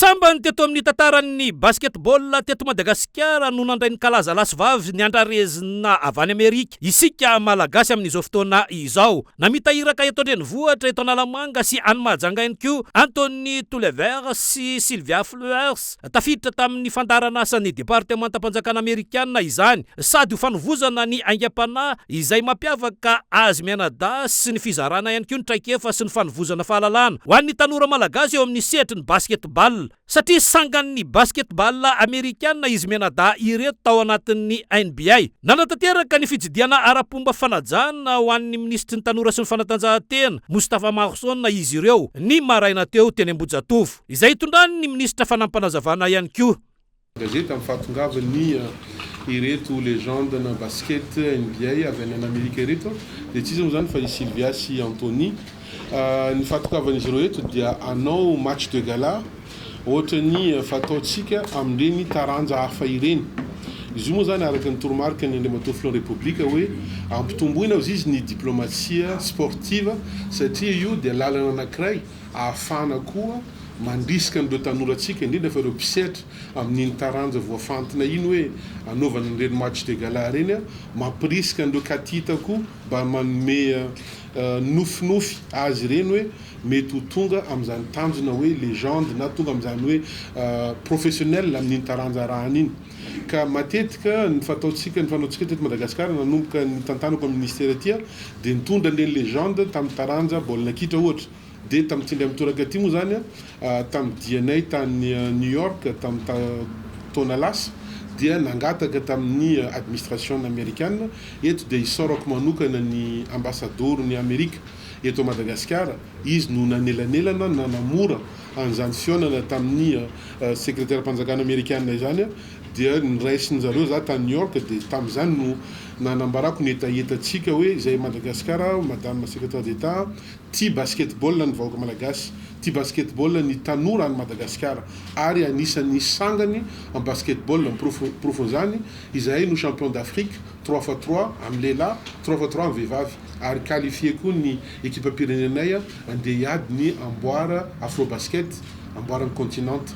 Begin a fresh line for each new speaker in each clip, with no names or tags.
Sambany teto amin'ny tantaran'ny basketball teto Madagasikara no nandray ny kalaza lasovavy ny andrarezina avy any Amerika. Isika malagasy amin'izao fotoana izao namitahiraka eto Andrenivohitra, eto Analamanga sy any Mahajanga ihany koa Anthony Toulevert sy Sylvia Fleurs tafiditra tamin'ny fandaran'asan'ny departementam-panjakana Amerikanina izany, sady ho fanovozana ny aingam-panahy izay mampiavaka azy mianada sy ny fizarana ihany koa ny traikefa sy ny fanovozana fahalalana ho an'ny tanora malagasy eo amin'ny setry ny basketball. Satria sangan'ny basketball Amerikanina izy mianada ireto tao anatin'ny NBA. Nanatanteraka ny fijidiana ara-pomba fanajana ho an'ny ministry ny tanora sy ny fanatanjahantena Moustapha Marson izy ireo ny maraina teo teny Ambohijatovo, izay itondrany ny ministra fanampanazavana ihany koa.
Gazeta mifatongavany ireto legende na basket NBA avy any Amerika ireto dia tsy izy moa zany fa i Sylvia sy Anthony. Ny fatongavany izy ireo eto dia anao match de gala ohatra ny fataontsika amin'ireny taranja hafa ireny. Izy io moa zany araka ny toromarika ny Andriamatoa Flon Republika hoe ampitomboina izy ny diplomatia sportive, satria io dia lalana anankiray ahafana koa mandrisika an'ireo tanorantsika indrindra fa ireo mpisetra amin'iny taranja voafantina iny hoe anaovana an'ireny match de gala reny, mampirisika an'ireo katita koa mba manome nofinofy azy ireny hoe mety ho tonga amin'izany tanjona hoe legende na tonga amin'izany hoe professionnel amin'iny taranja rahany iny. Ka matetika ny fataontsika ny fanaontsika teto Madagasikara nanomboka ny tantanako amin'ny ministera aty dia nitondra an'ireny legende tamin'ny taranja baolina kitra ohatra. Dia tamin'ny tindray mitoraka aty moa zany tamin'ny dianay tany New York tamin'ny taona lasa dia nangataka tamin'ny administration américaine eto dia isorako manokana ny ambassador ny Amerika eto Madagasikara. Izy no nanelanelana nanamora an'izany fionana tamin'ny secrétaire mpanjakana américaine izany dia niraisin zareo za tany New York dia tamin'izany no nanambarako ny etaetatsika hoe izay Madagasikara, madame secrétaire d'État, tia basketball ny vahoaka malagasy, tia basketball ny tanora any Madagasikara ary anisan'ny sangany en basketball ny profozany izay no champion d'Afrique 3x3 amin'ny lehilahy, 3x3 amin'ny vehivavy ary qualifié koa ny équipe pirenenay andeha hiady ny amboara afro-basket, amboara ny continente.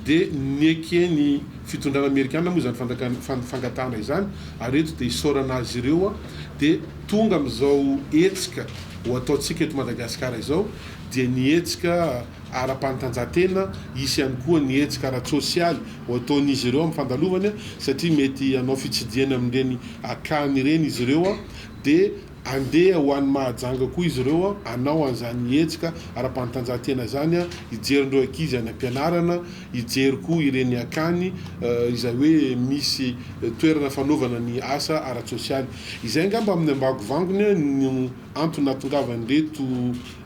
Dia nieky ny fitondrana Amerikanina moa izany fangatahana izany ary eto dia isorana azy ireo dia tonga amin'izao hetsika ho ataontsika eto Madagasikara izao dia ny hetsika ara-panatanjahantena, isy ihany koa ny hetsika ara-tsosialy ho ataon'izy ireo amin'ny fandalovana satria mety anao fitsidiana amin'ireny akany ireny izy ireo dia andeha ho an'ny Mahajanga koa izy ireo anao an'izany hetsika ara-panatanjahantena zany hijerindreo ankizy any ampianarana, hijery koa ireny akany izay hoe misy toerana fanaovana ny asa ara-tsosialy. Izay angamba amin'ny ambagovangony ny antony nahatongavany reto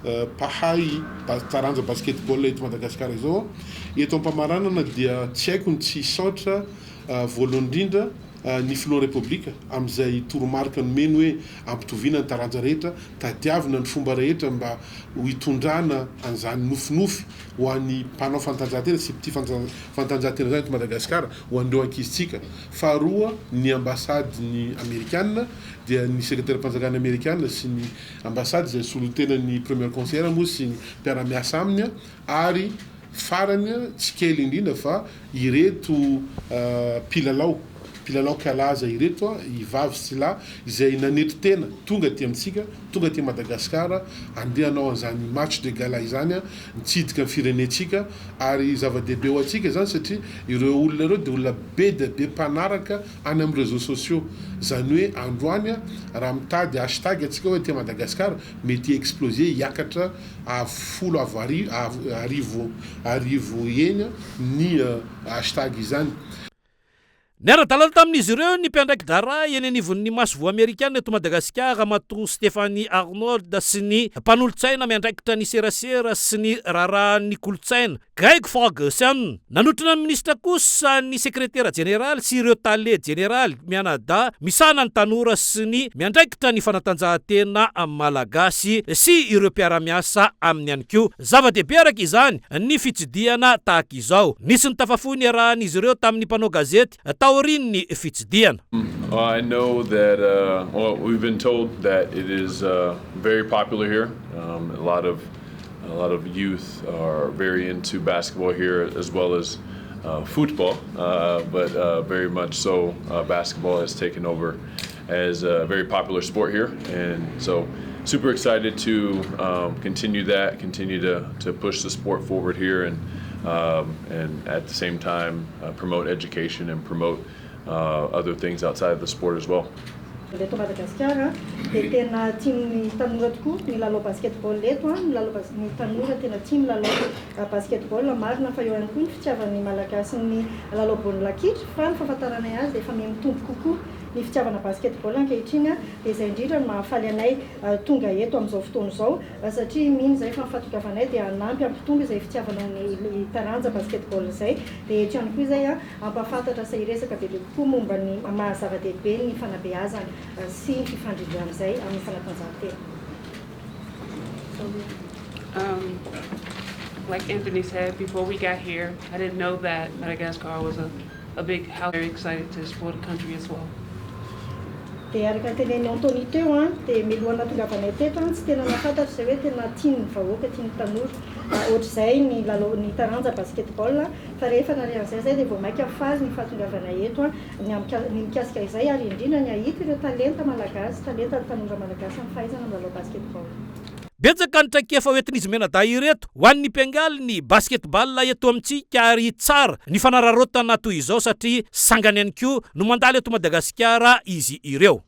mpahay taranja basketball eto Madagasikara izao. Eto am-pamaranana dia tsy haiko ny tsy saotra voalohany indrindra ny Flon Republika amin'izay toromarika nomeny hoe ampitoviana ny taranja rehetra, tadiavina ny fomba rehetra mba ho hitondrana an'izany nofinofy ho an'ny mpanao fanatanjahantena sy mpity fanatanjahantena zany eto Madagasikara ho an'ireo ankizitsika. Faharoa ny ambasady ny Amerikanina dia ny secrétaire mpanjakana Amerikanina sy ny ambasady izay solotenan'ny premier conseiller moa sy ny mpiara-miasa aminy ary farany tsy kely indrindra fa ireto mpilalao kalaza ireto ivavy sy lahy izay nanety tena tonga aty amintsika, tonga aty Madagasikara andeha hanao an'izany match de gala izany nitsidika ny firenentsika ary zava-dehibe ho antsika zany satria ireo olona ireo dia olona be dia be mpanaraka any amin'ny réseaux sociaux. Zany hoe androany raha mitady hashtag atsika hoe aty Madagasikara mety explosé hiakatra folo arivo eny ny hashtag izany.
Niara-dalana tamin'izy ireo ny mpiandraiki dara eny anivon'ny masovo Amerikanina eto Madagasikara mato Stéphanie Arnold sy ny mpanolotsaina miandraikitra ny serasera sy ny raharahany kolotsaina Greg Ferguson. Nanotrana ny ministra kosa ny sekretera jeneral sy ireo tale jeneral mianada misana ny tanora sy ny miandraikitra ny fanatanjahantena malagasy sy ireo mpiara-miasa aminy ihany koa. Zava-dehibe araka izany ny fitsidiana tahaka izao. Nisy ny tafafony arahan'izy ireo tamin'ny mpanao gazety taorin'ny fitsidiana.
I know that we've been told that it is very popular here. A lot of a lot of youth are very into basketball here as well as football, but very much so basketball has taken over as a very popular sport here, and so super excited to continue to push the sport forward here, and at the same time promote education and promote other things outside of the sport as well.
Eto Madagasikara dia tena tian'ny tanora tokoa ny lalao basketball eto ny tanora tena tia milalao basketball marina fa eo ihany koa ny fitiavan'ny malagasy ny lalao baolina kitra fa ny fahafantarana azy dia efa mitombo kokoa ny fitiavana basketball ankehitriny dia izay indrindra no mahafaly anay tonga eto amin'izao fotoana izao satria mino izay fa nifatongavana dia hanampy ampitombo izay fitiavana ny taranja basketball izay dia eto ihany koa izay ampahafantatra izay resaka be kokoa momba ny mahazava-dehibe ny fanabeazana sy ny fifandrindrina izay amin'ny fanatanjahantena.
Like Anthony said, before we got here, I didn't know that Madagascar was a big house. Very excited to support the country as well.
Dia araka tenen'ny Anthony teo dia milohana tongavanay teto tsy tena nafantatra izay hoe tena tiany vahoaka tiany tanora ohatr'izay ny lalao ny taranja basketball fa rehefa narehan'izay zay dia vao maika fazy ny fahatongavanay eto ny mikasika izay ary indrindra ny ahita ireo talenta malagasy talenta ny tanora malagasy amin'ny fahaizana amin'ny lalao basketball.
Betsaka ny traikefa hoentin'izy menada ireto ho an'ny mpiangaly ny basketball eto amintsika ary tsara ny fanararotana toy izao satria sangany ihany koa no mandalo eto Madagasikara izy ireo.